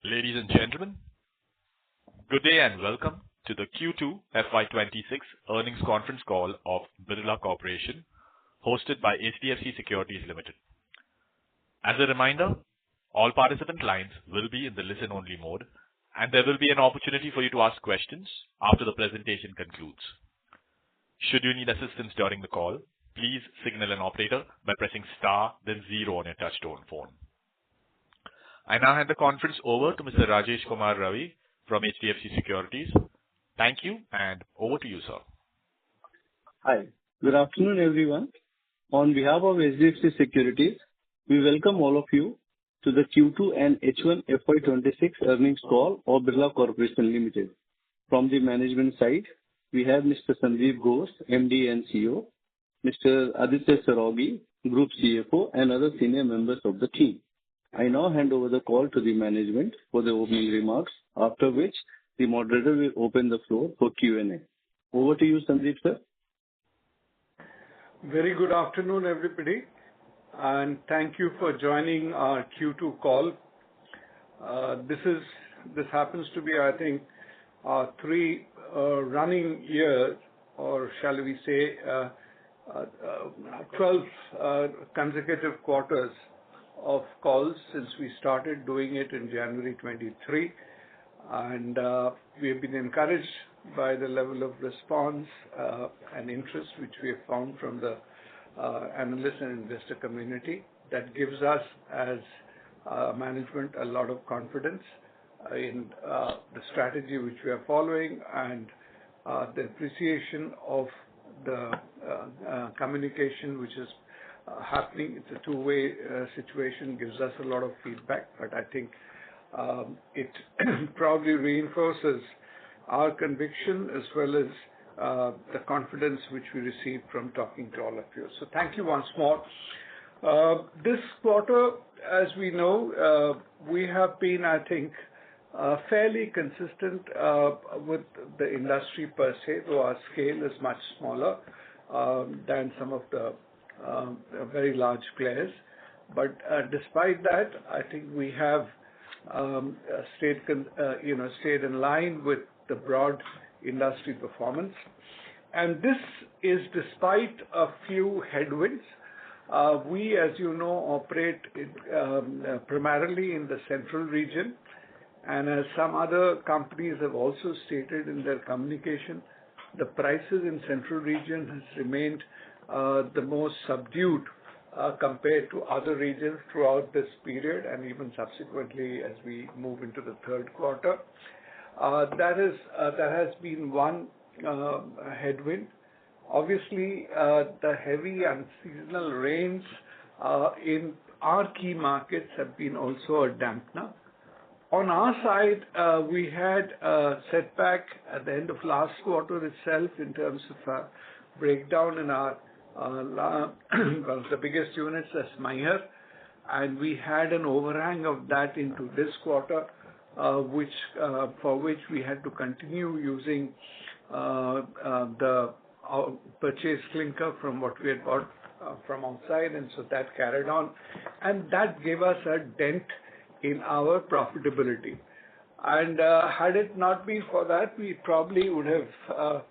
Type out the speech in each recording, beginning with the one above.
Ladies and gentlemen, good day and welcome to the Q2 FY26 earnings conference call of Birla Corporation, hosted by HDFC Securities Limited. As a reminder, all participant lines will be in the listen-only mode, and there will be an opportunity for you to ask questions after the presentation concludes. Should you need assistance during the call, please signal an operator by pressing star, then zero on your touch-tone phone. I now hand the conference over to Mr. Rajesh Kumar Ravi from HDFC Securities. Thank you, and over to you, sir. Hi. Good afternoon, everyone. On behalf of HDFC Securities, we welcome all of you to the Q2 and H1 FY26 earnings call of Birla Corporation Limited. From the management side, we have Mr. Sandeep Ghosh, MD and CEO, Mr. Aditya Sarogi, Group CFO, and other senior members of the team. I now hand over the call to the management for the opening remarks, after which the moderator will open the floor for Q&A. Over to you, Sandeep, sir. Very good afternoon, everybody, and thank you for joining our Q2 call. This happens to be, I think, our three running years, or shall we say, 12 consecutive quarters of calls since we started doing it in January 23, and we have been encouraged by the level of response and interest which we have found from the analyst and investor community. That gives us, as management, a lot of confidence in the strategy which we are following, and the appreciation of the communication which is happening. It's a two-way situation, gives us a lot of feedback, but I think it probably reinforces our conviction as well as the confidence which we receive from talking to all of you. So thank you once more. This quarter, as we know, we have been, I think, fairly consistent with the industry per se, though our scale is much smaller than some of the very large players. But despite that, I think we have stayed in line with the broad industry performance. And this is despite a few headwinds. We, as you know, operate primarily in the central region. And as some other companies have also stated in their communication, the prices in central region has remained the most subdued compared to other regions throughout this period and even subsequently as we move into the third quarter. That has been one headwind. Obviously, the heavy unseasonal rains in our key markets have been also a dampener. On our side, we had a setback at the end of last quarter itself in terms of a breakdown in our one of the biggest units, as Maihar, and we had an overhang of that into this quarter, for which we had to continue using the purchased clinker from what we had bought from outside, and so that carried on, and that gave us a dent in our profitability. And had it not been for that, we probably would have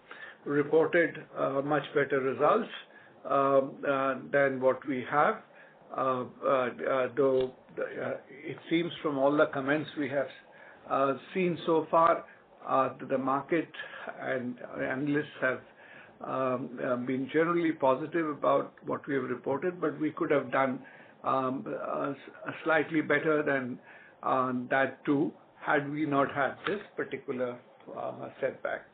reported much better results than what we have, though it seems from all the comments we have seen so far that the market and analysts have been generally positive about what we have reported, but we could have done slightly better than that too, had we not had this particular setback.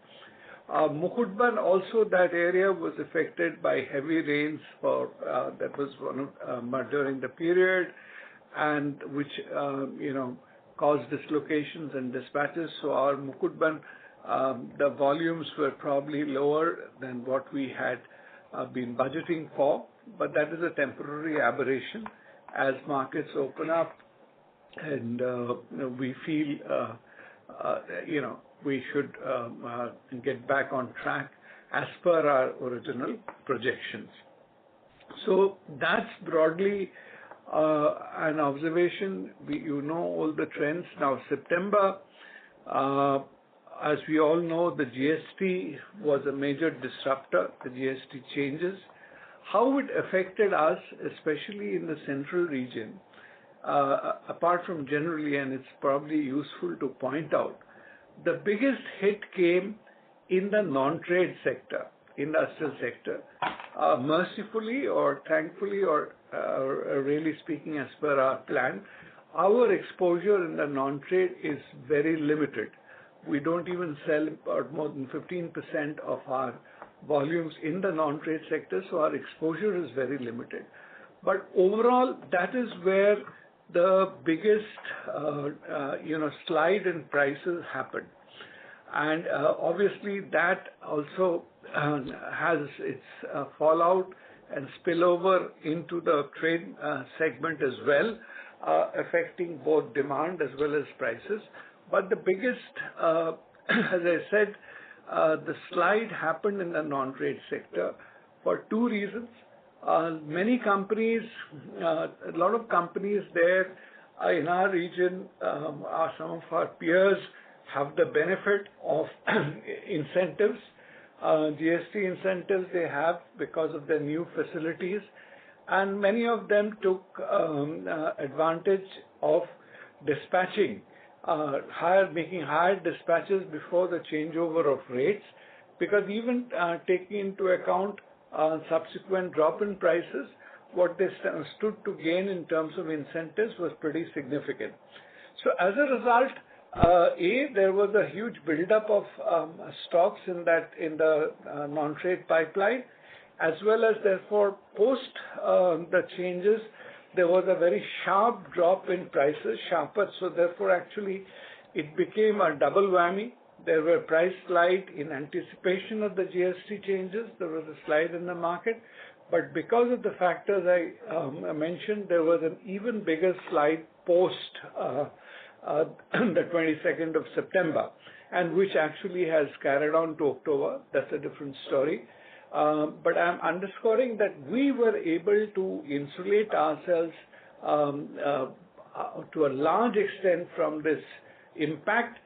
Mukutban, also that area was affected by heavy rains that was during the period, and which caused dislocations and dispatches. So our Mukutban, the volumes were probably lower than what we had been budgeting for, but that is a temporary aberration as markets open up, and we feel we should get back on track as per our original projections. So that's broadly an observation. You know all the trends. Now, September, as we all know, the GST was a major disruptor, the GST changes. How it affected us, especially in the central region, apart from generally, and it's probably useful to point out, the biggest hit came in the non-trade sector, industrial sector. Mercifully or thankfully or really speaking as per our plan, our exposure in the non-trade is very limited. We don't even sell about more than 15% of our volumes in the non-trade sector, so our exposure is very limited. But overall, that is where the biggest slide in prices happened. And obviously that also has its fallout and spillover into the trade segment as well, affecting both demand as well as prices. But the biggest, as I said, the slide happened in the non-trade sector for two reasons. Many companies, a lot of companies there in our region, some of our peers have the benefit of incentives, GST incentives they have because of their new facilities, and many of them took advantage of dispatching, making higher dispatches before the changeover of rates, because even taking into account subsequent drop in prices, what they stood to gain in terms of incentives was pretty significant. So as a result, there was a huge buildup of stocks in the non-trade pipeline, as well as therefore post the changes, there was a very sharp drop in prices, sharper. So therefore, actually, it became a double whammy. There were price slide in anticipation of the GST changes. There was a slide in the market. But because of the factors I mentioned, there was an even bigger slide post the 22nd of September, and which actually has carried on to October. That's a different story. But I'm underscoring that we were able to insulate ourselves to a large extent from this impact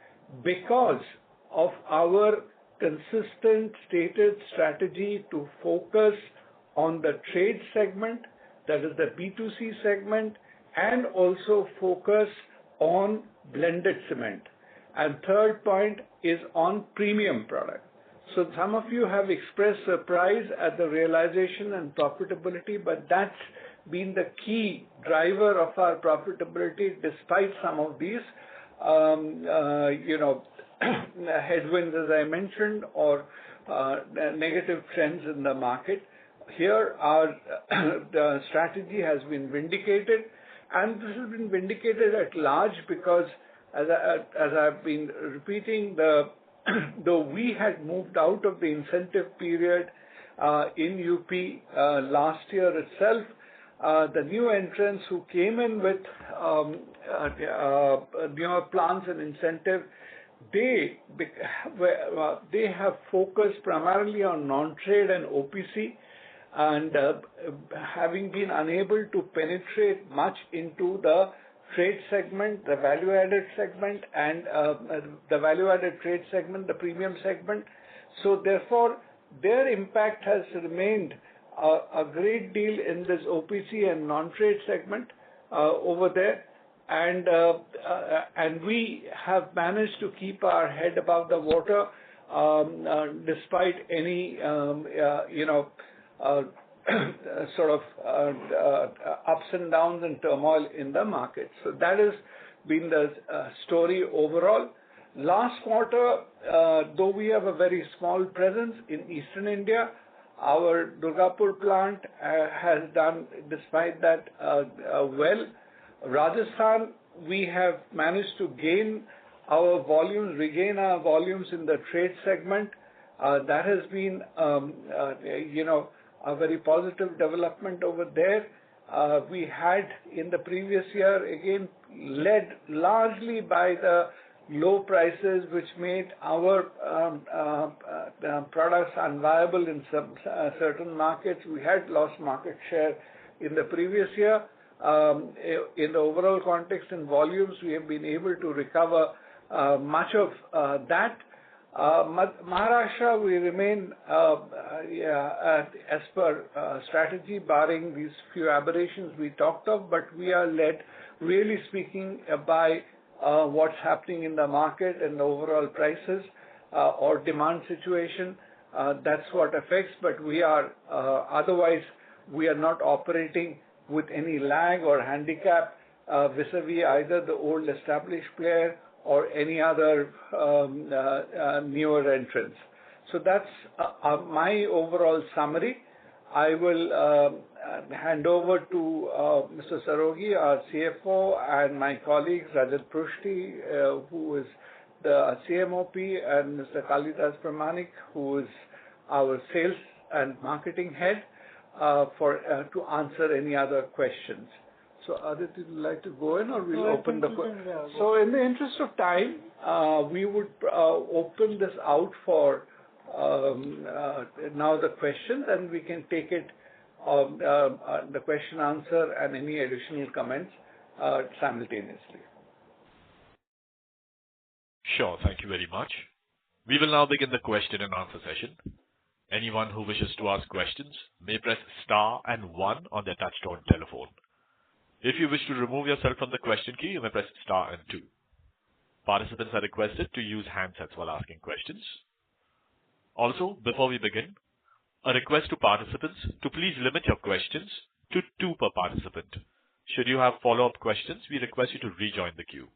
because of our consistent stated strategy to focus on the trade segment, that is the B2C segment, and also focus on blended cement. And third point is on premium product. So some of you have expressed surprise at the realization and profitability, but that's been the key driver of our profitability despite some of these, headwinds, as I mentioned, or negative trends in the market. Here, our the strategy has been vindicated, and this has been vindicated at large because, as I've been repeating, though we had moved out of the incentive period in UP last year itself, the new entrants who came in with newer plans and incentive, they have focused primarily on non-trade and OPC, and having been unable to penetrate much into the trade segment, the value-added segment, and the value-added trade segment, the premium segment. So therefore, their impact has remained a great deal in this OPC and non-trade segment over there. And we have managed to keep our head above the water despite any sort of ups and downs and turmoil in the market. So that has been the story overall. Last quarter, though we have a very small presence in Eastern India, our Durgapur plant has done, despite that, well. Rajasthan, we have managed to regain our volumes in the trade segment. That has been, a very positive development over there. We had in the previous year, again, led largely by the low prices, which made our products unviable in some certain markets. We had lost market share in the previous year. in the overall context and volumes, we have been able to recover much of that. Maharashtra, we remain as per strategy, barring these few aberrations we talked of, but we are led, really speaking, by what's happening in the market and the overall prices or demand situation. That's what affects, but we are otherwise we are not operating with any lag or handicap vis-a-vis either the old established player or any other newer entrants. So that's my overall summary. I will hand over to Mr. Sarogi, our CFO, and my colleagues, Rajat Prushti, who is the CMOP, and Mr. Kalidas Pramanik, who is our sales and marketing head, to answer any other questions. So, Aditya, would you like to go in, or we'll open the question? So, in the interest of time, we would open this out for now the questions, and we can take it the question answer and any additional comments simultaneously. Sure, thank you very much. We will now begin the question and answer session. Anyone who wishes to ask questions may press star and 1 on their touchtone telephone. If you wish to remove yourself from the question queue, you may press star and 2. Participants are requested to use handsets while asking questions. Also, before we begin, a request to participants to please limit your questions to 2 per participant. Should you have follow-up questions, we request you to rejoin the queue.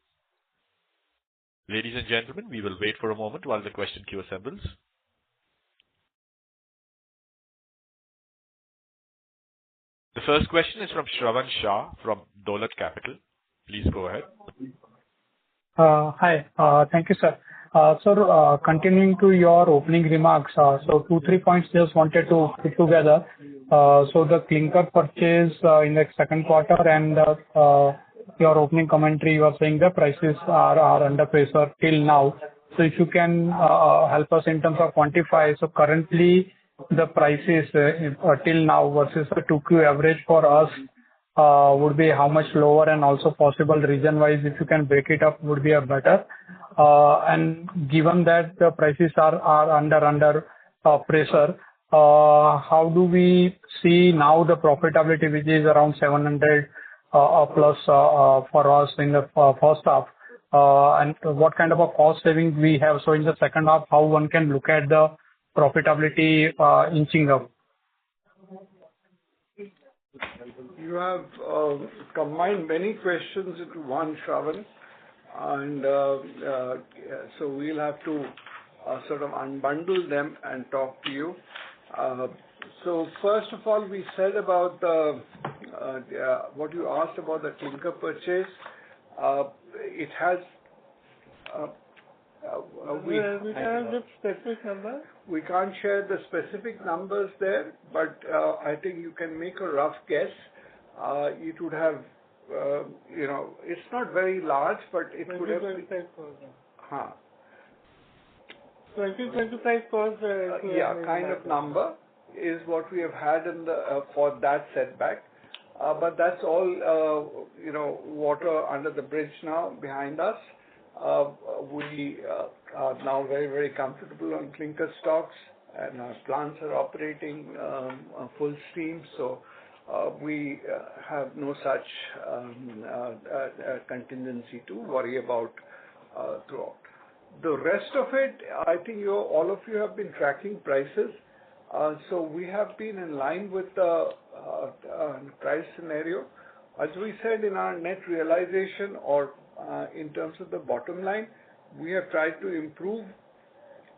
Ladies and gentlemen, we will wait for a moment while the question queue assembles. The first question is from Shravan Shah from Dolat Capital. Please go ahead. Hi. Thank you, sir. Sir, continuing to your opening remarks, so 2-3 points just wanted to put together. So the clinker purchase in the second quarter and your opening commentary, you are saying the prices are under pressure till now. So if you can help us in terms of quantify. So currently the prices till now versus the 2Q average for us would be how much lower, and also possible region-wise, if you can break it up, would be a better. And given that the prices are under pressure, how do we see now the profitability, which is around 700 plus for us in the first half, and what kind of a cost saving we have? So in the second half, how one can look at the profitability inching up? You have combined many questions into one, Shravan, and so we'll have to sort of unbundle them and talk to you. So first of all, we said about the what you asked about the clinker purchase. It has we have the specific number. We can't share the specific numbers there, but I think you can make a rough guess. It would have, it's not very large, but it would have. 25%. Huh. 20-25%. Yeah, kind of number is what we have had in the for that setback. But that's all, water under the bridge now behind us. We are now very, very comfortable on clinker stocks, and our plants are operating full steam. So we have no such contingency to worry about throughout. The rest of it, I think all of you have been tracking prices. So we have been in line with the price scenario. As we said in our net realization, or in terms of the bottom line, we have tried to improve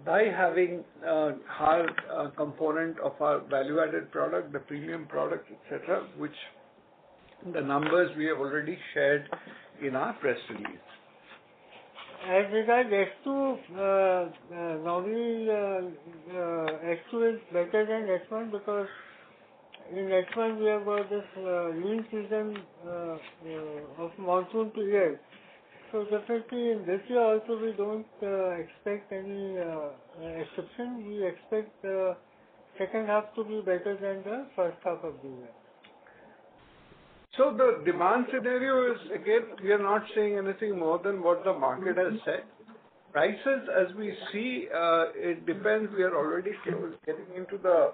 by having higher component of our value-added product, the premium product, etc., which the numbers we have already shared in our press release. As regards H2, normally H2 is better than H1 because in H1 we have got this lean season of monsoon period. So definitely in this year also we don't expect any exception. We expect the second half to be better than the first half of the year. So the demand scenario is, again, we are not saying anything more than what the market has said. Prices, as we see, it depends. We are already getting into the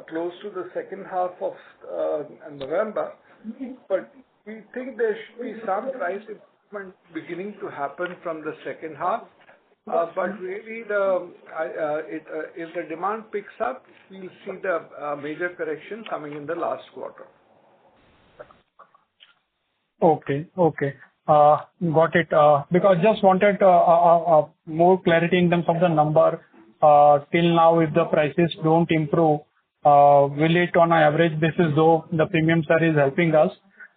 close to the second half of November, but we think there should be some price improvement beginning to happen from the second half. But really, if the demand picks up, we'll see the major correction coming in the last quarter. Okay. Got it. Because just wanted more clarity in terms of the number. Till now, if the prices don't improve, will it on an average basis, though the premium sir is helping us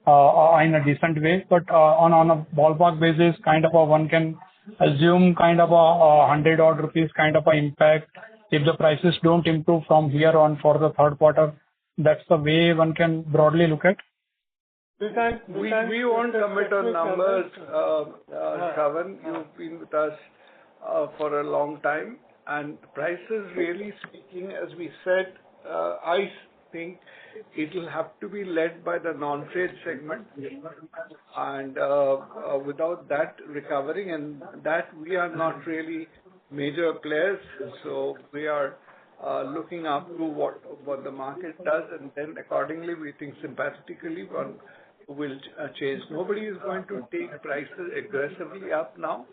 in a decent way, but on a ballpark basis, kind of one can assume kind of 100 odd rupees kind of a impact if the prices don't improve from here on for the third quarter. That's the way one can broadly look at. We won't commit on numbers, Shravan. You've been with us for a long time, and prices, really speaking, as we said, I think it will have to be led by the non-trade segment, and without that recovering, and that we are not really major players, so we are looking up to what the market does, and then accordingly we think sympathetically one will change. Nobody is going to take prices aggressively up now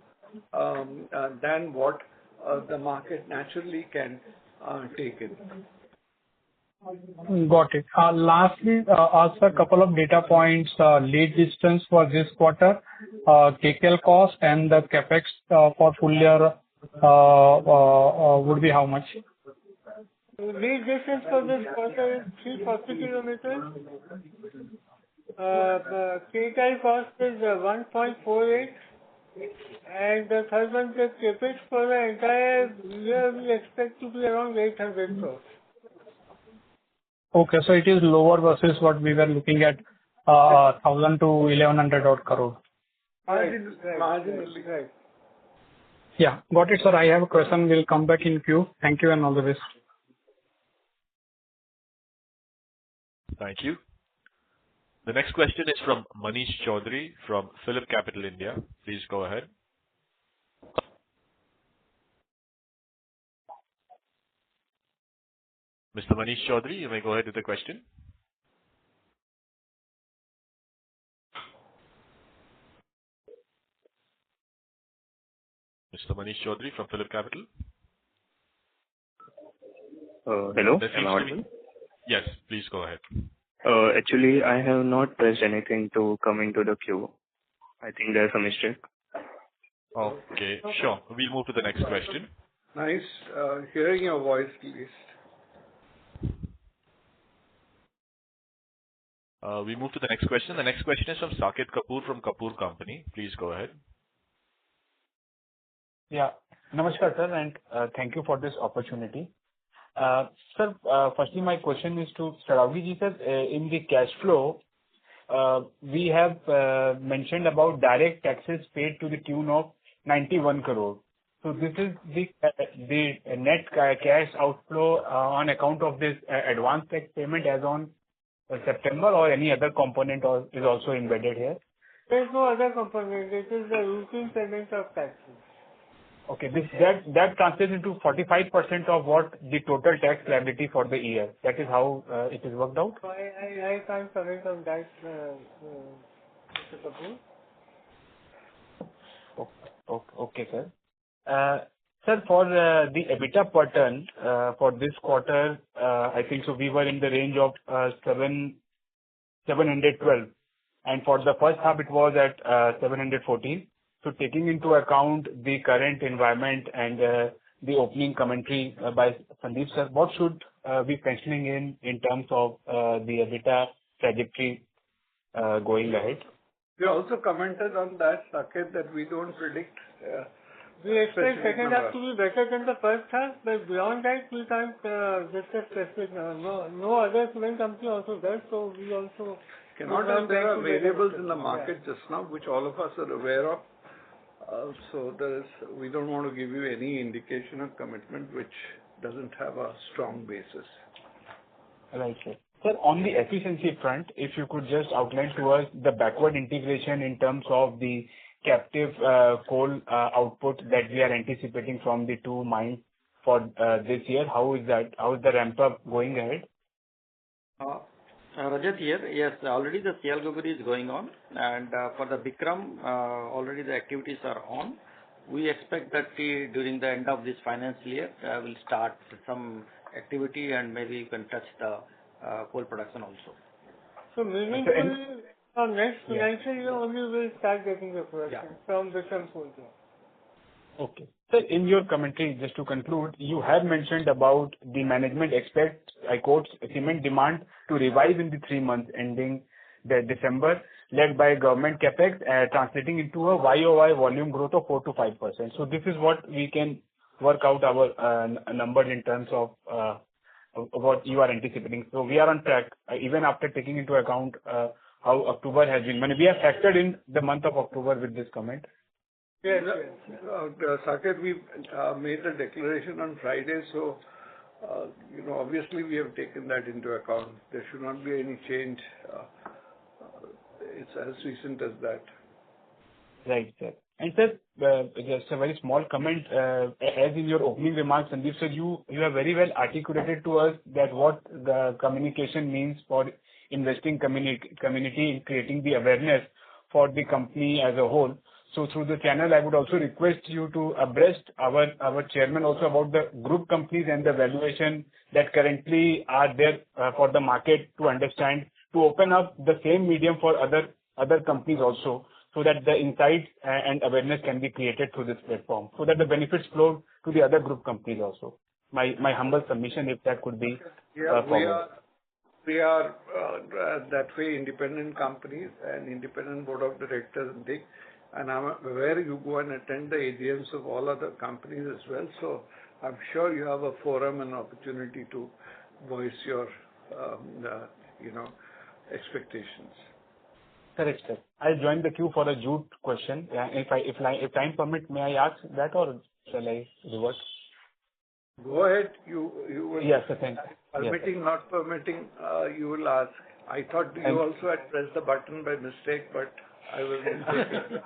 than what the market naturally can take it. Got it. Lastly, ask a couple of data points. Lead distance for this quarter, kcal cost, and the capex for full year would be how much? Lead distance for this quarter is 340 kilometers. Kcal cost is 1.48, and the third one, the capex for the entire year, we expect to be around 800 crores. Okay, so it is lower versus what we were looking at, 1,000 to 1,100 odd crore. Marginally. Right. Yeah, got it, sir. I have a question. We'll come back in queue. Thank you and all the best. Thank you. The next question is from Manish Chaudhary from Phillip Capital India. Please go ahead. Mr. Manish Chaudhary, you may go ahead with the question. Mr. Manish Chaudhary from Phillip Capital. Hello, am I audible? Yes, please go ahead. Actually, I have not pressed anything to come into the queue. I think there's a mistake. Okay, sure. We'll move to the next question. Nice hearing your voice, please. We move to the next question. The next question is from Saket Kapoor from Kapoor Company. Please go ahead. Yeah. Namaskar, sir, and thank you for this opportunity. Sir, firstly, my question is to Saraogi ji, sir. In the cash flow, we have mentioned about direct taxes paid to the tune of 91 crore. So this is the net cash outflow on account of this advance tax payment as on September, or any other component is also embedded here? There is no other component. It is the routine payment of taxes. Okay, that translates into 45% of what the total tax liability for the year. That is how it is worked out? So I can't comment on that, Mr. Kapoor. Okay, sir. Sir, for the EBITDA per ton for this quarter, I think so we were in the range of 712, and for the first half it was at 714. So taking into account the current environment and the opening commentary by Sandeep sir, what should be penciling in terms of the EBITDA trajectory going ahead? We also commented on that, Saket, that we don't predict. We expect second half to be better than the first half, but beyond that we can't discuss specific. No other cement company also does, so we also cannot. There are variables in the market just now, which all of us are aware of. So we don't want to give you any indication of commitment which doesn't have a strong basis. Right, sir. Sir, on the efficiency front, if you could just outline to us the backward integration in terms of the captive coal output that we are anticipating from the two mines for this year. How is that? How is the ramp up going ahead? Rajat here. Yes, already the Sialgoguri is going on, and for the Bikram, already the activities are on. We expect that during the end of this financial year, we'll start some activity and maybe you can touch the coal production also. So meaningfully, from next financial year only we'll start getting the production from Bikram coal plant. Okay. Sir, in your commentary, just to conclude, you have mentioned about the management expect, I quote, cement demand to revive in the 3 months ending the December, led by government capex, translating into a YOY volume growth of 4 to 5%. So this is what we can work out our numbers in terms of what you are anticipating. So we are on track, even after taking into account how October has been. When we have factored in the month of October with this comment. Yes. Saket, we made the declaration on Friday, so obviously we have taken that into account. There should not be any change. It's as recent as that. Right, sir. And sir, just a very small comment. As in your opening remarks, Sandeep sir, you have very well articulated to us that what the communication means for investing community in creating the awareness for the company as a whole. So through the channel, I would also request you to abreast our chairman also about the group companies and the valuation that currently are there for the market to understand, to open up the same medium for other companies also, so that the insights and awareness can be created through this platform, so that the benefits flow to the other group companies also. My humble submission, if that could be followed. We are that way independent companies and independent board of directors and things. And I'm aware you go and attend the AGMs of all other companies as well. So I'm sure you have a forum and opportunity to voice your, expectations. Correct, sir. I'll join the queue for a jute question. Yeah, if time permit, may I ask that or shall I revert? Go ahead. You will. Yes, sir. Thank you. Permitting, not permitting, you will ask. I thought you also had pressed the button by mistake, but I will take it.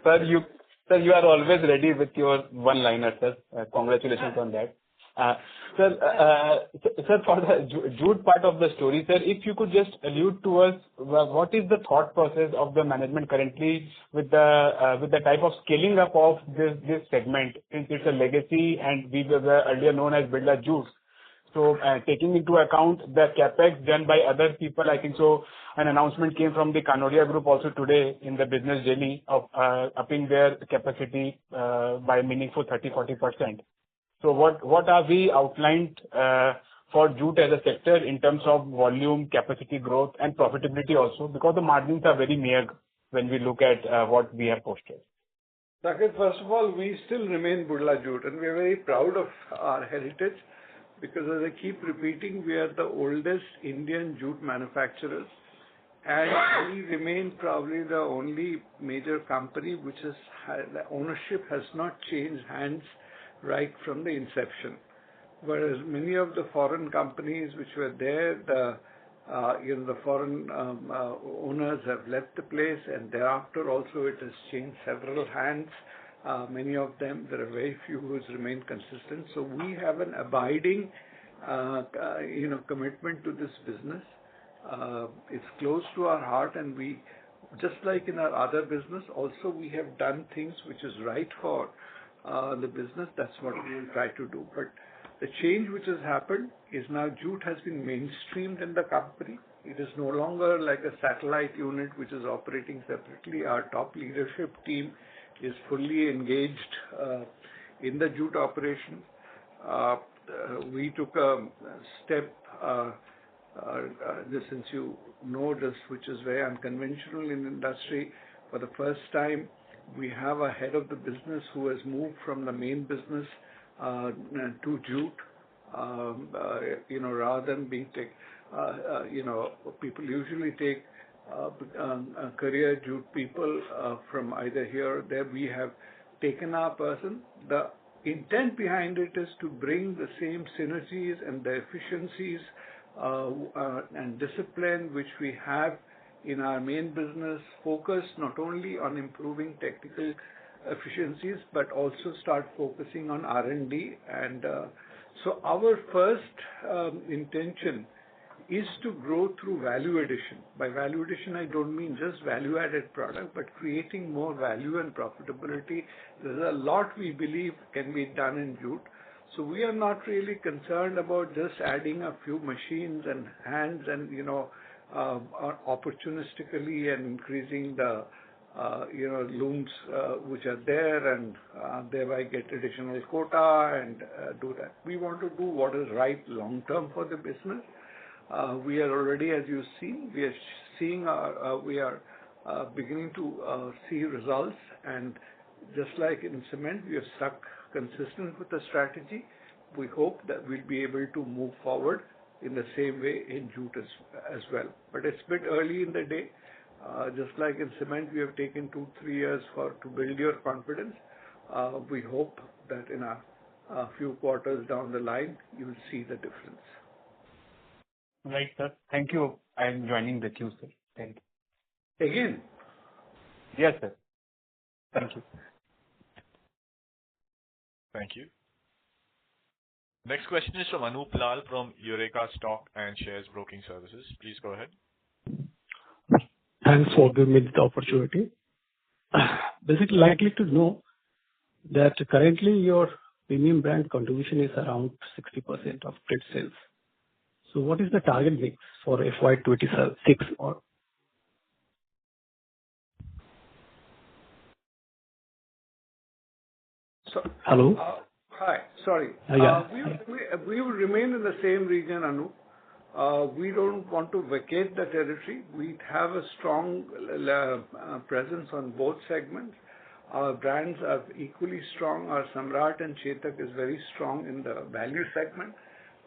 Sir, you are always ready with your one-liner, sir. Congratulations on that. Sir, for the jute part of the story, sir, if you could just allude to us, what is the thought process of the management currently with the type of scaling up of this segment, since it's a legacy and we were earlier known as Birla Jute. So taking into account the capex done by other people, I think so an announcement came from the Kanodia Group also today in the business daily of upping their capacity by meaningful 30-40%. So what are we outlined for jute as a sector in terms of volume, capacity growth and profitability also, because the margins are very mere when we look at what we have posted. Saket, first of all, we still remain Birla Jute and we are very proud of our heritage. Because as I keep repeating, we are the oldest Indian jute manufacturers and we remain probably the only major company which the ownership has not changed hands right from the inception. Whereas many of the foreign companies which were there, the foreign owners have left the place and thereafter also it has changed several hands. Many of them, there are very few who remain consistent. So we have an abiding, commitment to this business. It's close to our heart, and we, just like in our other business, also we have done things which is right for the business. That's what we will try to do. But the change which has happened is now jute has been mainstreamed in the company. It is no longer like a satellite unit which is operating separately. Our top leadership team is fully engaged in the jute operation. We took a step, since you know this, which is very unconventional in industry. For the first time, we have a head of the business who has moved from the main business to jute. Rather than being people usually take career jute people from either here or there. We have taken our person. The intent behind it is to bring the same synergies and the efficiencies and discipline which we have in our main business, focus not only on improving technical efficiencies, but also start focusing on R&D. So our first intention is to grow through value addition. By value addition, I don't mean just value-added product, but creating more value and profitability. There's a lot we believe can be done in jute. So we are not really concerned about just adding a few machines and hands and, opportunistically and increasing the, looms which are there and thereby get additional quota and do that. We want to do what is right long term for the business. We are already, as you see, we are beginning to see results, and just like in cement, we have stuck consistent with the strategy. We hope that we'll be able to move forward in the same way in jute as well. But it's a bit early in the day. Just like in cement, we have taken 2-3 years to build your confidence. We hope that in a few quarters down the line, you will see the difference. Right, sir. Thank you. I am joining the queue, sir. Thank you. Again? Yes, sir. Thank you. Thank you. Next question is from Anup Lal from Eureka Stock and Shares Broking Services. Please go ahead. Thanks for giving me the opportunity. Basically, likely to know that currently your premium brand contribution is around 60% of trade sales. So what is the target mix for FY26 or? Hello? Hi. Sorry. Yeah. We will remain in the same region, Anup. We don't want to vacate the territory. We have a strong presence on both segments. Our brands are equally strong. Our Samrat and Chetak is very strong in the value segment,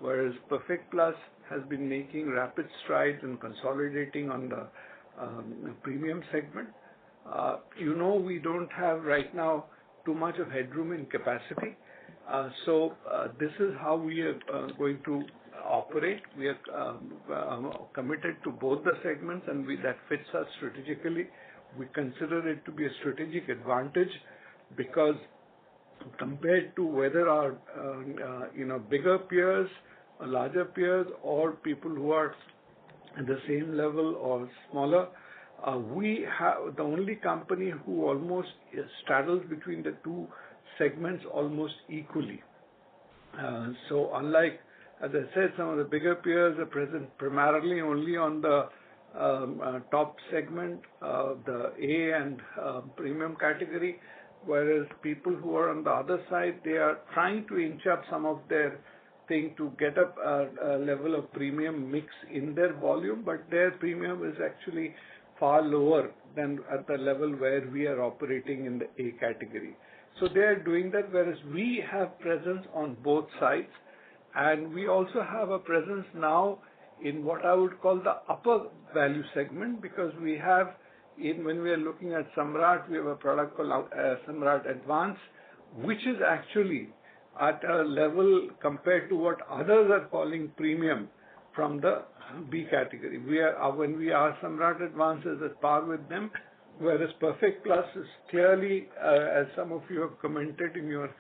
whereas Perfect Plus has been making rapid strides in consolidating on the premium segment. We don't have right now too much of headroom in capacity. So this is how we are going to operate. We are committed to both the segments, and that fits us strategically. We consider it to be a strategic advantage because compared to whether our bigger peers, larger peers, or people who are at the same level or smaller, we have the only company who almost straddles between the two segments almost equally. So unlike, as I said, some of the bigger peers are present primarily only on the top segment, the A and premium category, whereas people who are on the other side, they are trying to inch up some of their thing to get up a level of premium mix in their volume, but their premium is actually far lower than at the level where we are operating in the A category. So they are doing that, whereas we have presence on both sides, and we also have a presence now in what I would call the upper value segment, because we have, when we are looking at Samrat, we have a product called Samrat Advance, which is actually at a level compared to what others are calling premium from the B category. When we are Samrat Advance is at par with them, whereas Perfect Plus is clearly, as some of you have commented in your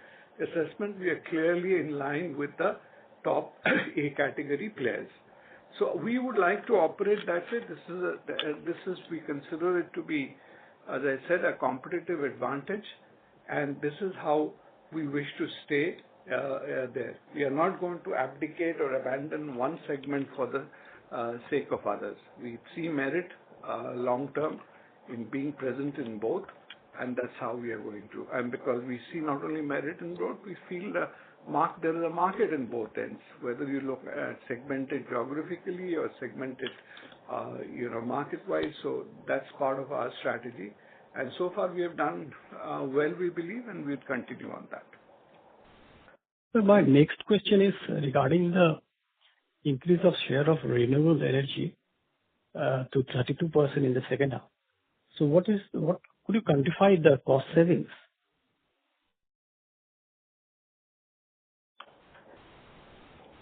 assessment, we are clearly in line with the top A category players. So we would like to operate that way. We consider it to be, as I said, a competitive advantage, and this is how we wish to stay there. We are not going to abdicate or abandon one segment for the sake of others. We see merit long term in being present in both, and that's how we are going to. And because we see not only merit in both, we feel there is a market in both ends, whether you look at segmented geographically or segmented market-wise. So that's part of our strategy. And so far we have done well, we believe, and we'll continue on that. So my next question is regarding the increase of share of renewable energy to 32% in the second half. So what could you quantify the cost savings?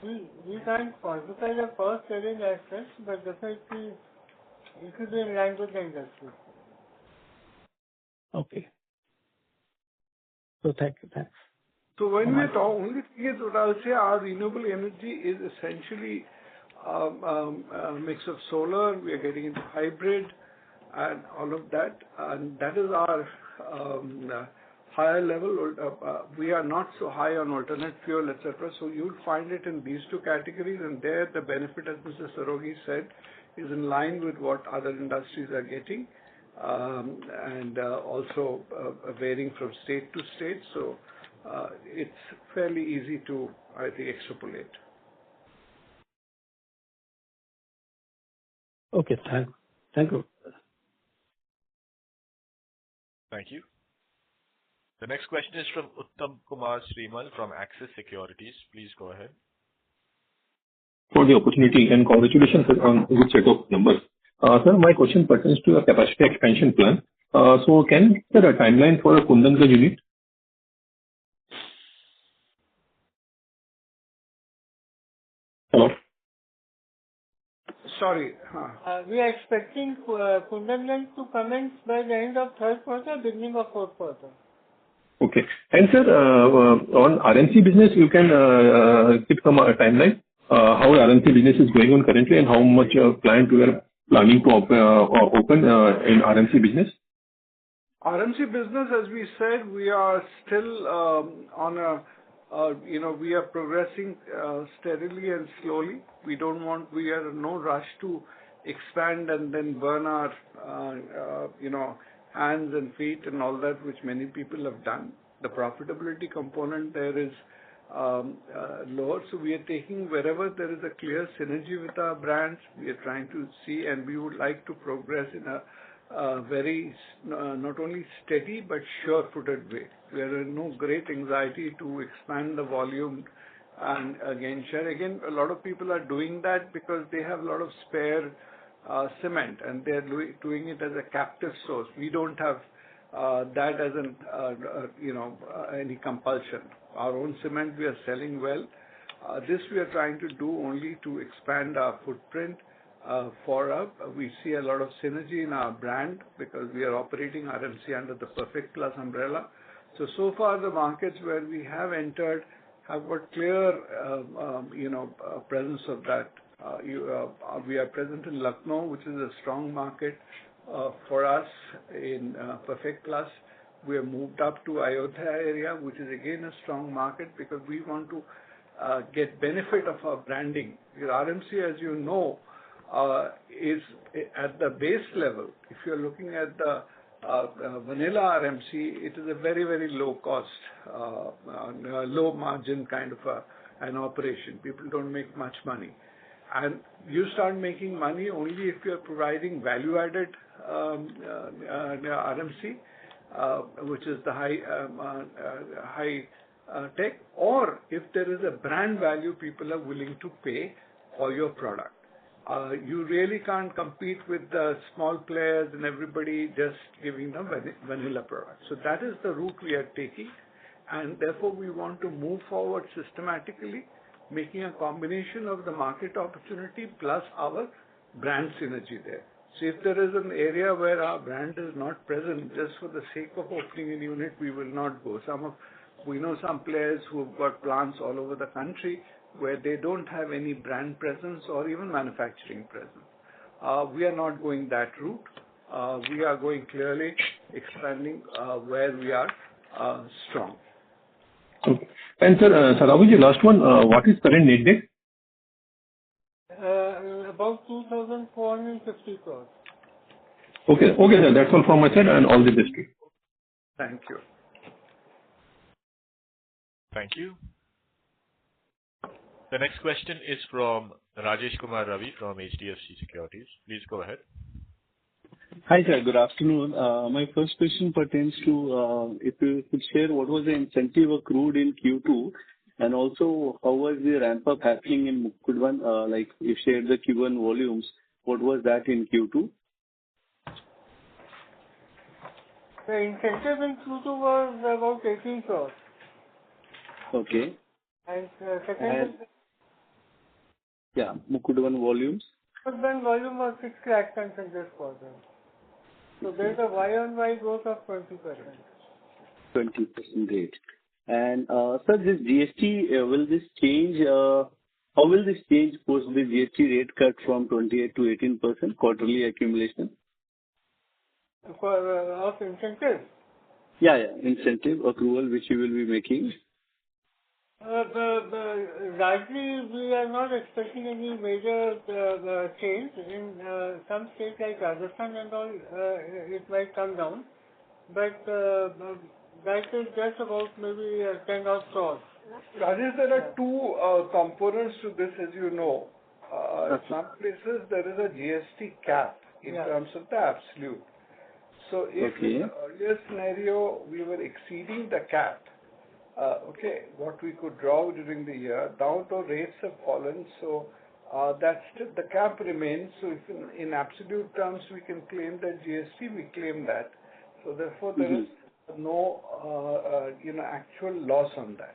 We can't quantify the cost selling as such, but definitely it should be in line with the industry. Okay. So thank you. Thanks. So when we talk, only thing is what I'll say, our renewable energy is essentially a mix of solar. We are getting into hybrid and all of that, and that is our higher level. We are not so high on alternate fuel, etc. So you'll find it in these two categories, and there the benefit, as Mr. Sarogi said, is in line with what other industries are getting, and also varying from state to state. So it's fairly easy to, I think, extrapolate. Okay. Thank you. Thank you. The next question is from Uttam Kumar Srimal from Axis Securities. Please go ahead. For the opportunity and congratulations on a good set of numbers. Sir, my question pertains to your capacity expansion plan. So can you give a timeline for a Kundangarh unit? Hello? Sorry. We are expecting Kundangarh to commence by the end of third quarter, beginning of fourth quarter. Okay. And sir, on RMC business, you can give some timeline, how RMC business is going on currently and how much plant we are planning to open in RMC business? RMC business, as we said, we are still on a, we are progressing steadily and slowly. We are in no rush to expand and then burn our, hands and feet and all that, which many people have done. The profitability component there is lower, so we are taking wherever there is a clear synergy with our brands. We are trying to see, and we would like to progress in a very not only steady but sure-footed way. We are in no great anxiety to expand the volume and again share. Again, a lot of people are doing that because they have a lot of spare cement and they are doing it as a captive source. We don't have that as an any compulsion. Our own cement we are selling well. This we are trying to do only to expand our footprint. We see a lot of synergy in our brand because we are operating RMC under the Perfect Plus umbrella. So far the markets where we have entered have got clear, presence of that. We are present in Lucknow, which is a strong market for us in Perfect Plus. We have moved up to Ayodhya area, which is again a strong market because we want to get benefit of our branding. Because RMC, as you know, is at the base level. If you're looking at the vanilla RMC, it is a very, very low cost, low margin kind of an operation. People don't make much money. And you start making money only if you're providing value-added RMC, which is the high tech, or if there is a brand value people are willing to pay for your product. You really can't compete with the small players and everybody just giving them vanilla products. So that is the route we are taking, and therefore we want to move forward systematically, making a combination of the market opportunity plus our brand synergy there. So if there is an area where our brand is not present, just for the sake of opening a unit, we will not go. We know some players who have got plants all over the country where they don't have any brand presence or even manufacturing presence. We are not going that route. We are going clearly expanding where we are strong. Okay. And sir, Sarawiji, last one, what is current net debt? About 2,450 crores. Okay, sir, that's all from my side and all the best. Thank you. Thank you. The next question is from Rajesh Kumar Ravi from HDFC Securities. Please go ahead. Hi, sir. Good afternoon. My first question pertains to if you could share what was the incentive accrued in Q2, and also how was the ramp-up happening in Mukudvan? Like you shared the Q1 volumes, what was that in Q2? The incentive in Q2 was about 18 crores. Okay. And second Yeah, Mukudvan volumes. But then volume was 6 lakh tons in this quarter. So there is a Y-on-Y growth of 20%. 20% rate. And sir, this GST, will this change, how will this change post the GST rate cut from 28 to 18% quarterly accumulation? For of incentive? Yeah, incentive accrual which you will be making. Largely, we are not expecting any major change. In some states like Rajasthan and all, it might come down. But that is just about maybe 10 odd crores. Rajesh, there are two components to this, as you know. Some places there is a GST cap in terms of the absolute. So if in the earlier scenario we were exceeding the cap, what we could draw during the year, now the rates have fallen, so that's still the cap remains. So if in absolute terms we can claim that GST, we claim that. So therefore there is no actual loss on that.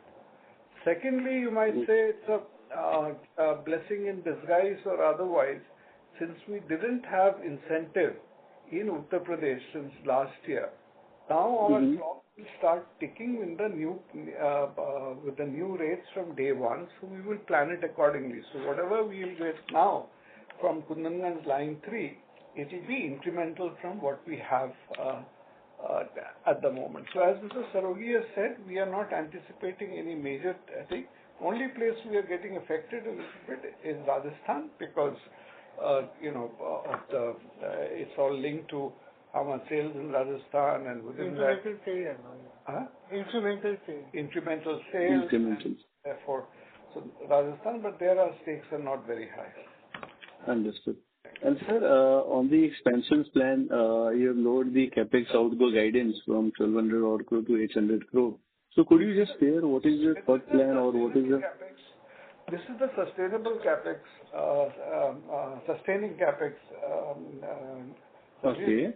Secondly, you might say it's a blessing in disguise or otherwise, since we didn't have incentive in Uttar Pradesh since last year. Now our clock will start ticking in the new with the new rates from day one, so we will plan it accordingly. So whatever we will get now from Kundanganj line 3, it will be incremental from what we have at the moment. So as Mr. Sarogi has said, we are not anticipating any major thing. Only place we are getting affected a little bit is Rajasthan because it's all linked to how much sales in Rajasthan and within that. Incremental sale. Incremental sales. Incremental. Therefore, so Rajasthan, but there our stakes are not very high. Understood. And sir, on the expansions plan, you have lowered the capex outgo guidance from 1,200 odd crore to 800 crore. So could you just share what is your third plan or what is the... This is the sustainable capex, sustaining capex. Okay.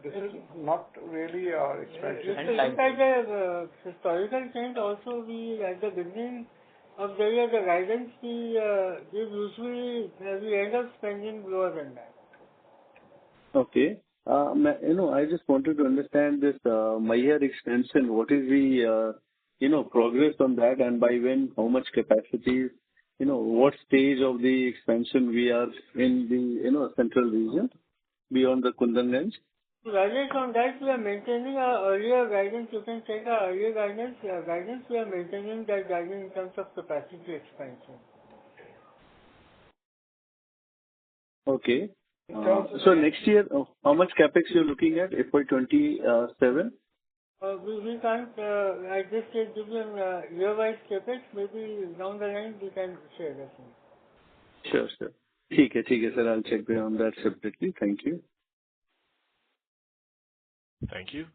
This is not really our expansion. If you look at the historical trend also, we at the beginning of the year, the guidance we give usually, we end up spending lower than that. Okay. I just wanted to understand this Maihar expansion. What is the, progress on that and by when, how much capacity, what stage of the expansion we are in the, central region beyond the Kundanganj? Rajesh, on that we are maintaining our earlier guidance. You can take our earlier guidance. We are maintaining that guidance in terms of capacity expansion. Okay. So next year, how much capex you're looking at? FY27? We can't at this stage give you year-wise capex. Maybe down the line we can share that. Sure. ठीक है sir. I'll check on that separately. Thank you. Thank you.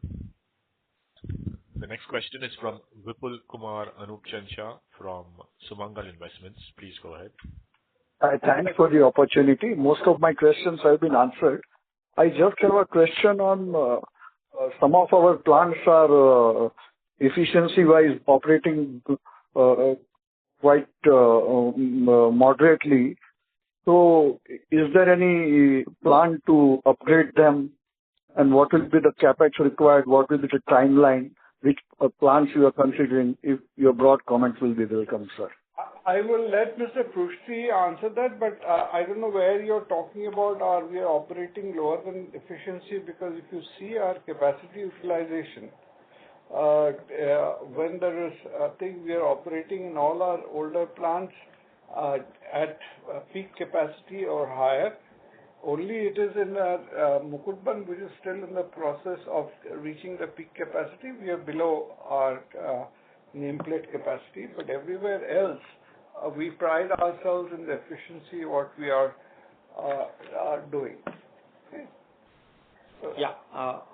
The next question is from Vipul Kumar Anupchand Shah from Sumangal Investments. Please go ahead. Thanks for the opportunity. Most of my questions have been answered. I just have a question on some of our plants are efficiency-wise operating quite moderately. So is there any plan to upgrade them? And what will be the capex required? What will be the timeline? Which plans you are considering? If your broad comments will be welcome, sir. I will let Mr. Prushti answer that, but I don't know where you're talking about. Are we operating lower than efficiency? Because if you see our capacity utilization, when there is, I think we are operating in all our older plants at peak capacity or higher. Only it is in Mukudban, which is still in the process of reaching the peak capacity. We are below our nameplate capacity, but everywhere else, we pride ourselves in the efficiency what we are doing. Okay. So,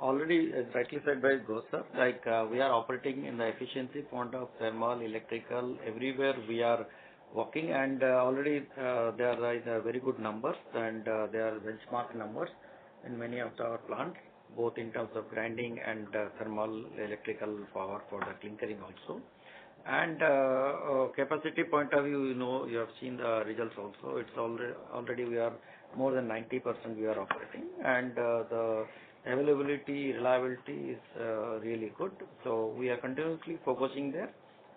already as rightly said by Ghosh sir, we are operating in the efficiency point of thermal, electrical, everywhere we are working, and already they are very good numbers, and they are benchmark numbers in many of our plants, both in terms of grinding and thermal electrical power for the clinkering also. And capacity point of view, you have seen the results also. It's already we are more than 90% we are operating, and the availability, reliability is really good. So we are continuously focusing there.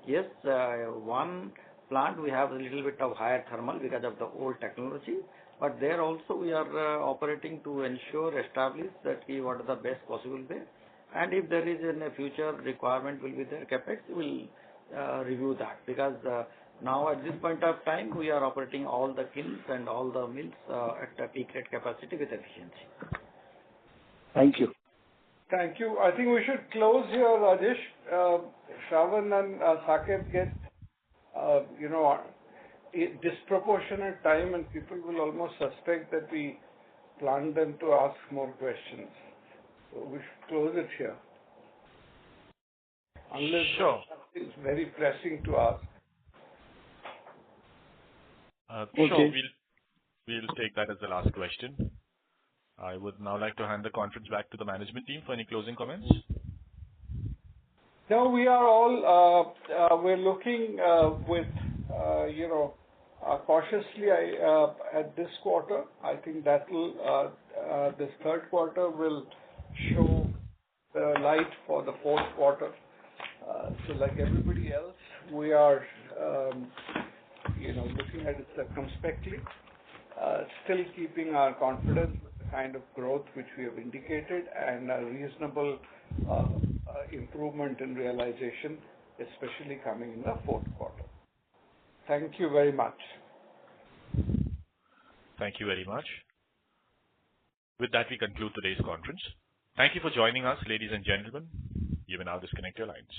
Yes, one plant we have a little bit of higher thermal because of the old technology, but there also we are operating to ensure, establish that what is the best possible way. And if there is in a future requirement will be there, capex, we'll review that, because now at this point of time we are operating all the kilns and all the mills at a peak rate capacity with efficiency. Thank you. Thank you. I think we should close here, Rajesh. Shravan and Saket get, disproportionate time, and people will almost suspect that we plan them to ask more questions. So we should close it here. Unless Sure. it's very pressing to ask. Sure, Okay. we'll take that as the last question. I would now like to hand the conference back to the management team for any closing comments. No, we are all, we're looking with, cautiously at this quarter. I think that will, this third quarter will show the light for the fourth quarter. So like everybody else, we are, looking at it circumspectly, still keeping our confidence with the kind of growth which we have indicated, and a reasonable improvement in realization, especially coming in the fourth quarter. Thank you very much. Thank you very much. With that, we conclude today's conference. Thank you for joining us, ladies and gentlemen. You may now disconnect your lines.